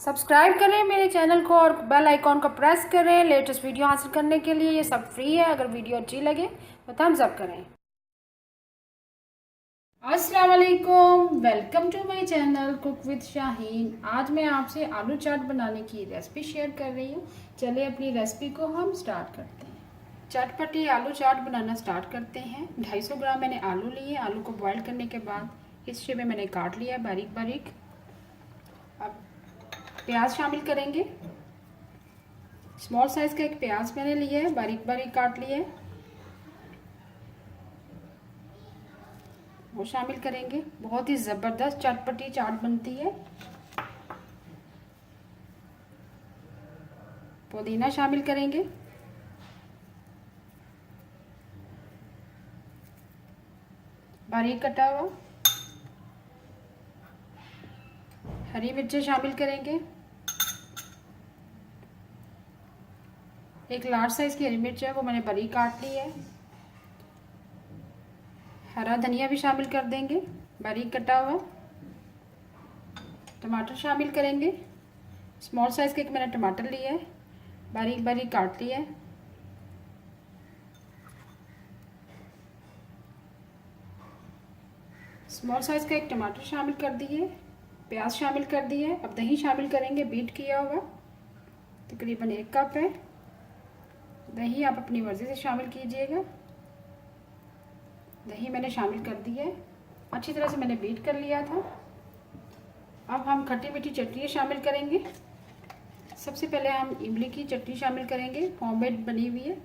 Subscribe करें मेरे channel को और बेल आइकॉन को प्रेस करें लेटेस्ट वीडियो हासिल करने के लिए। ये सब फ्री है। अगर वीडियो अच्छी लगे तो थम्स अप करें। अस्सलाम वालेकुम, welcome to my channel cook with Shaheen. आज मैं आपसे आलू चाट बनाने की रेसिपी शेयर कर रही हूँ। चलिए अपनी रेसिपी को हम स्टार्ट करते हैं। चटपटी आलू चाट बनाना स्टार्ट करते हैं। 250 ग्राम मैंने आलू लिए। आलू को बॉईल करने के बाद इस शेप में मैंने काट लिया बारीक बारीक। अब प्याज शामिल करेंगे। स्मॉल साइज का एक प्याज मैंने लिया है, बारीक बारीक काट लिया है, वो शामिल करेंगे। बहुत ही ज़बरदस्त चटपटी चाट बनती है। पुदीना शामिल करेंगे। बारीक कटा हुआ। हरी मिर्चें शामिल करेंगे। एक लार्ज साइज की हरी मिर्च है, वो मैंने बारीक काट ली है। हरा धनिया भी शामिल कर देंगे, बारीक कटा हुआ। टमाटर शामिल करेंगे। स्मॉल साइज का एक मैंने टमाटर लिया है, बारीक बारीक काट लिया है। स्मॉल साइज का एक टमाटर शामिल कर दिए, प्याज शामिल कर दिए। अब दही शामिल करेंगे, बीट किया हुआ, तकरीबन 1 कप है। दही आप अपनी मर्ज़ी से शामिल कीजिएगा। दही मैंने शामिल कर दी है, अच्छी तरह से मैंने बीट कर लिया था। अब हम खट्टी मीठी चटनी शामिल करेंगे। सबसे पहले हम इमली की चटनी शामिल करेंगे, होममेड बनी हुई है।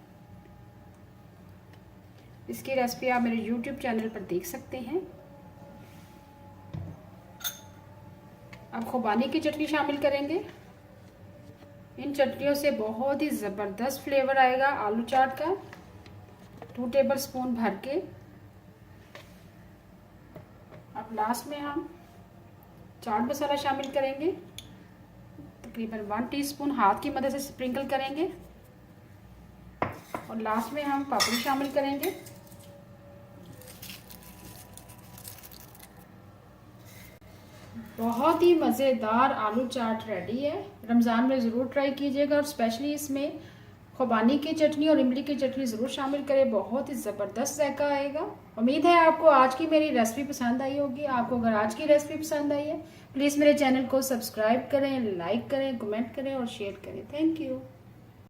इसकी रेसिपी आप मेरे YouTube चैनल पर देख सकते हैं। अब खुबानी की चटनी शामिल करेंगे। इन चटनियों से बहुत ही ज़बरदस्त फ्लेवर आएगा आलू चाट का। 2 टेबल स्पून भर के। अब लास्ट में हम चाट मसाला शामिल करेंगे, तकरीबन 1 टीस्पून हाथ की मदद से स्प्रिंकल करेंगे। और लास्ट में हम पापड़ी शामिल करेंगे। बहुत ही मज़ेदार आलू चाट रेडी है। रमज़ान में ज़रूर ट्राई कीजिएगा और स्पेशली इसमें खुबानी की चटनी और इमली की चटनी ज़रूर शामिल करें। बहुत ही ज़बरदस्त जायका आएगा। उम्मीद है आपको आज की मेरी रेसिपी पसंद आई होगी। आपको अगर आज की रेसिपी पसंद आई है प्लीज़ मेरे चैनल को सब्सक्राइब करें, लाइक करें, कमेंट करें और शेयर करें। Thank you.